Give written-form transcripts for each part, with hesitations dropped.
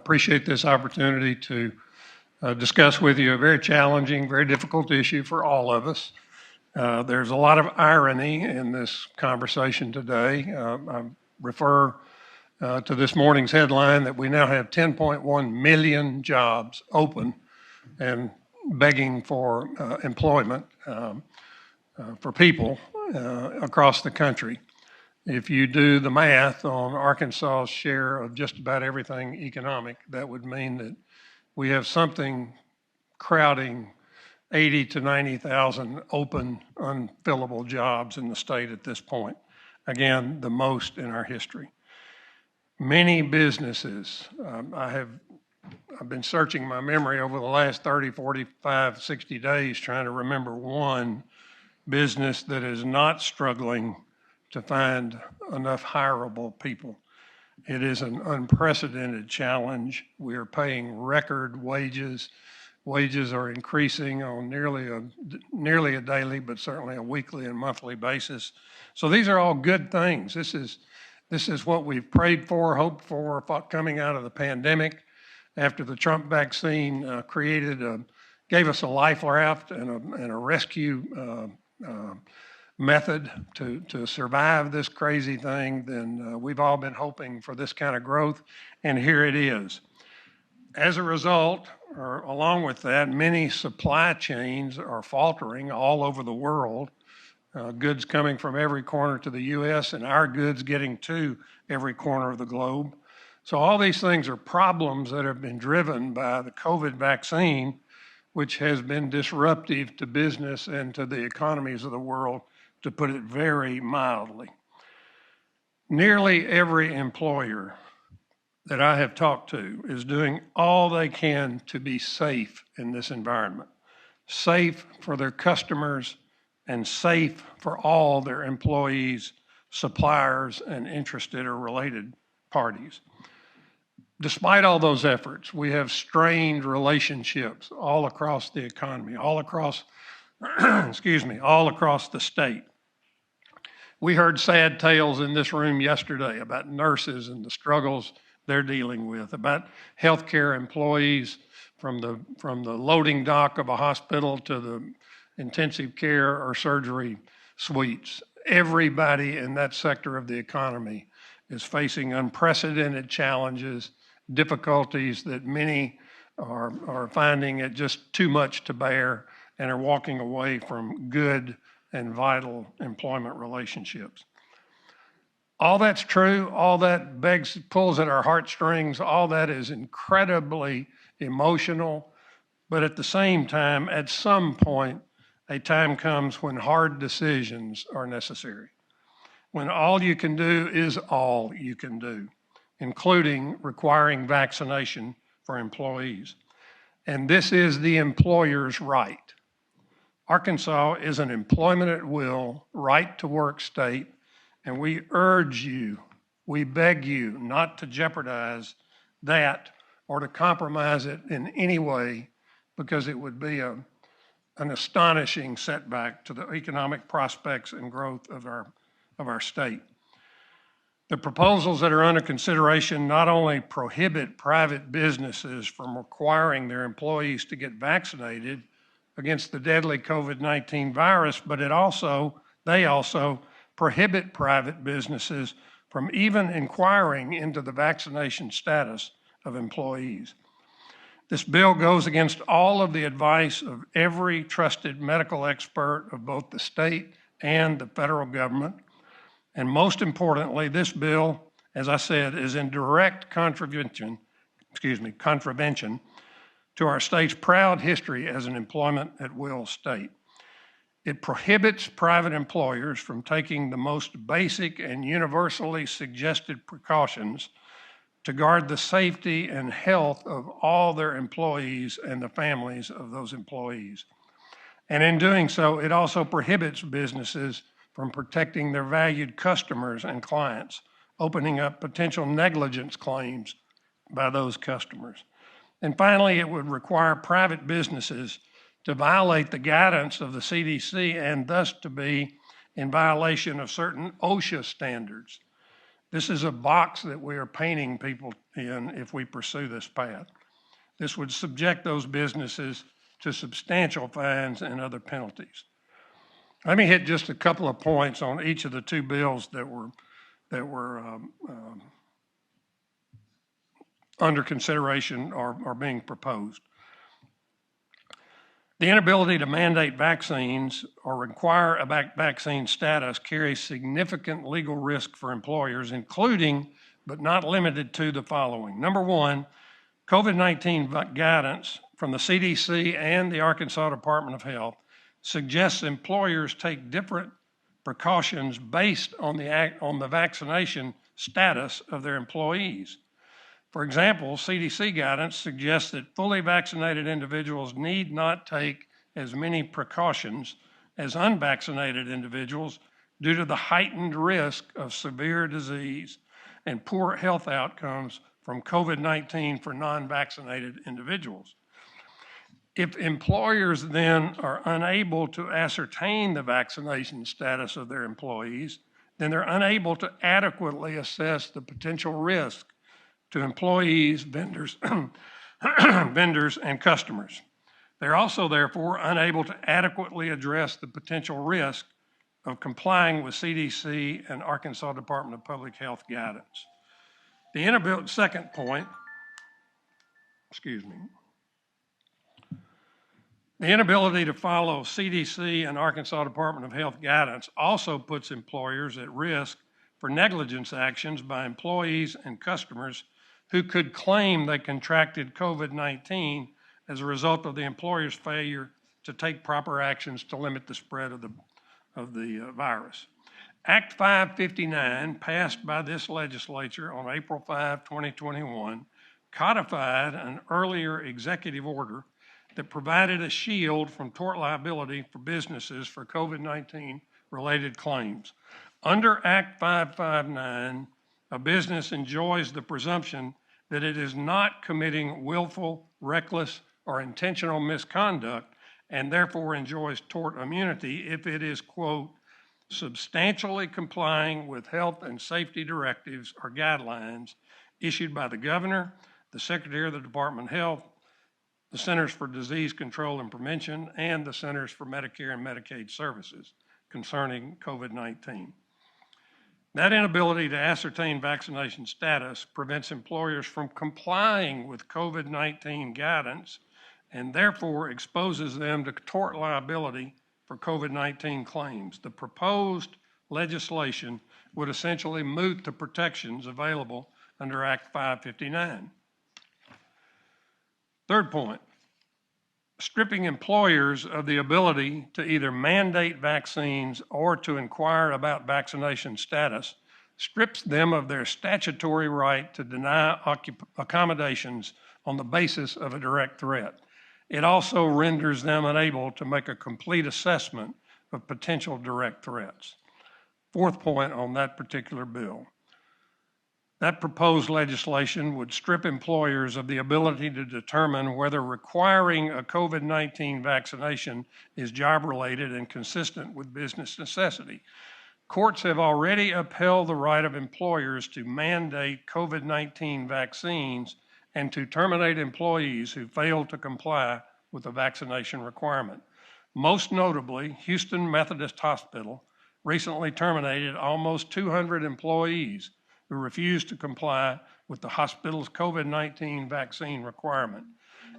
appreciate this opportunity to discuss with you a very challenging, very difficult issue for all of us. There's a lot of irony in this conversation today. I refer to this morning's headline that we now have 10.1 million jobs open and begging for employment for people across the country. If you do the math on Arkansas's share of just about everything economic, that would mean that we have something crowding 80 to 90,000 open, unfillable jobs in the state at this point. Again, the most in our history. Many businesses, I've been searching my memory over the last 30, 45, 60 days trying to remember one business that is not struggling to find enough hireable people. It is an unprecedented challenge. We are paying record wages. Wages are increasing on nearly a daily, but certainly a weekly and monthly basis. So these are all good things. This is what we've prayed for, hoped for coming out of the pandemic. After the Trump vaccine gave us a life raft and a rescue method to survive this crazy thing, then we've all been hoping for this kind of growth, and here it is. As a result, or along with that, many supply chains are faltering all over the world. Goods coming from every corner to the U.S. and our goods getting to every corner of the globe. So all these things are problems that have been driven by the COVID vaccine, which has been disruptive to business and to the economies of the world, to put it very mildly. Nearly every employer that I have talked to is doing all they can to be safe in this environment. Safe for their customers and safe for all their employees, suppliers, and interested or related parties. Despite all those efforts, we have strained relationships all across the economy, all across, all across the state. We heard sad tales in this room yesterday about nurses and the struggles they're dealing with, about healthcare employees from the loading dock of a hospital to the intensive care or surgery suites. Everybody in that sector of the economy is facing unprecedented challenges, difficulties that many are finding it just too much to bear and are walking away from good and vital employment relationships. All that's true, all that pulls at our heartstrings, all that is incredibly emotional, but at the same time, at some point, a time comes when hard decisions are necessary, when all you can do is all you can do, including requiring vaccination for employees. And this is the employer's right. Arkansas is an employment at will, right to work state, and we urge you, we beg you not to jeopardize that or to compromise it in any way, because it would be an astonishing setback to the economic prospects and growth of our state. The proposals that are under consideration not only prohibit private businesses from requiring their employees to get vaccinated against the deadly COVID-19 virus, but they also prohibit private businesses from even inquiring into the vaccination status of employees. This bill goes against all of the advice of every trusted medical expert of both the state and the federal government. And most importantly, this bill, as I said, is in direct contravention to our state's proud history as an employment at will state. It prohibits private employers from taking the most basic and universally suggested precautions to guard the safety and health of all their employees and the families of those employees. And in doing so, it also prohibits businesses from protecting their valued customers and clients, opening up potential negligence claims by those customers. And finally, it would require private businesses to violate the guidance of the CDC and thus to be in violation of certain OSHA standards. This is a box that we are painting people in if we pursue this path. This would subject those businesses to substantial fines and other penalties. Let me hit just a couple of points on each of the two bills that were under consideration or being proposed. The inability to mandate vaccines or require a vaccine status carries significant legal risk for employers, including, but not limited to, the following. Number one, COVID-19 guidance from the CDC and the Arkansas Department of Health suggests employers take different precautions based on the vaccination status of their employees. For example, CDC guidance suggests that fully vaccinated individuals need not take as many precautions as unvaccinated individuals due to the heightened risk of severe disease and poor health outcomes from COVID-19 for non-vaccinated individuals. If employers then are unable to ascertain the vaccination status of their employees, then they're unable to adequately assess the potential risk to employees, vendors, vendors, and customers. They're also, therefore, unable to adequately address the potential risk of complying with CDC and Arkansas Department of Public Health guidance. The second point, the inability to follow CDC and Arkansas Department of Health guidance also puts employers at risk for negligence actions by employees and customers who could claim they contracted COVID-19 as a result of the employer's failure to take proper actions to limit the spread of the virus. Act 559, passed by this legislature on April 5, 2021, codified an earlier executive order that provided a shield from tort liability for businesses for COVID-19 related claims. Under Act 559, a business enjoys the presumption that it is not committing willful, reckless, or intentional misconduct, and therefore enjoys tort immunity if it is, quote, substantially complying with health and safety directives or guidelines issued by the governor, the Secretary of the Department of Health, the Centers for Disease Control and Prevention, and the Centers for Medicare and Medicaid Services concerning COVID-19. That inability to ascertain vaccination status prevents employers from complying with COVID-19 guidance and therefore exposes them to tort liability for COVID-19 claims. The proposed legislation would essentially moot the protections available under Act 559. Third point, stripping employers of the ability to either mandate vaccines or to inquire about vaccination status strips them of their statutory right to deny accommodations on the basis of a direct threat. It also renders them unable to make a complete assessment of potential direct threats. Fourth point on that particular bill. That proposed legislation would strip employers of the ability to determine whether requiring a COVID-19 vaccination is job-related and consistent with business necessity. Courts have already upheld the right of employers to mandate COVID-19 vaccines and to terminate employees who fail to comply with the vaccination requirement. Most notably, Houston Methodist Hospital recently terminated almost 200 employees who refused to comply with the hospital's COVID-19 vaccine requirement.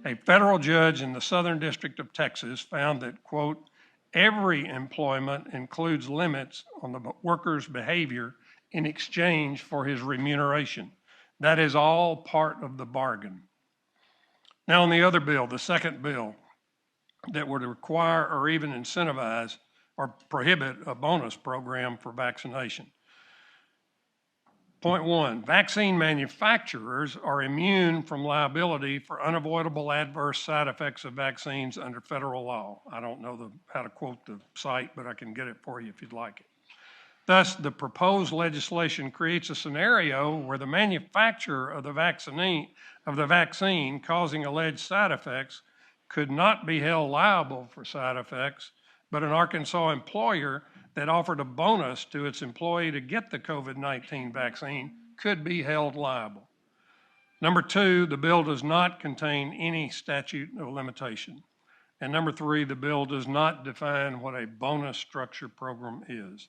A federal judge in the Southern District of Texas found that, quote, every employment includes limits on the worker's behavior in exchange for his remuneration. That is all part of the bargain. Now on the other bill, the second bill that would require or even incentivize or prohibit a bonus program for vaccination. Point one, vaccine manufacturers are immune from liability for unavoidable adverse side effects of vaccines under federal law. I don't know how to quote the site, but I can get it for you if you'd like it. Thus, the proposed legislation creates a scenario where the manufacturer of the vaccine causing alleged side effects could not be held liable for side effects, but an Arkansas employer that offered a bonus to its employee to get the COVID-19 vaccine could be held liable. Number two, the bill does not contain any statute of limitation. And number three, the bill does not define what a bonus structure program is.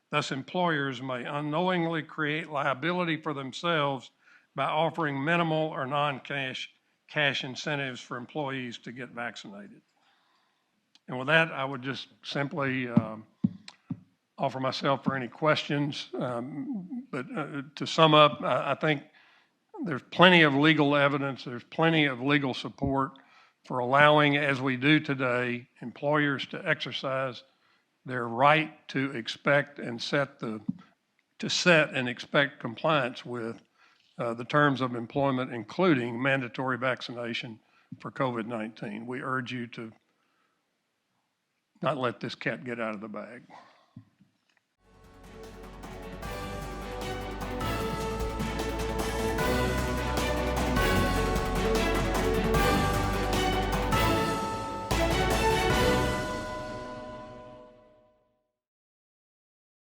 Thus, employers may unknowingly create liability for themselves by offering minimal or non-cash incentives for employees to get vaccinated. And with that, I would just simply offer myself for any questions. But to sum up, I think there's plenty of legal evidence, there's plenty of legal support for allowing, as we do today, employers to exercise their right to expect and set and expect compliance with the terms of employment, including mandatory vaccination for COVID-19. We urge you to not let this cat get out of the bag.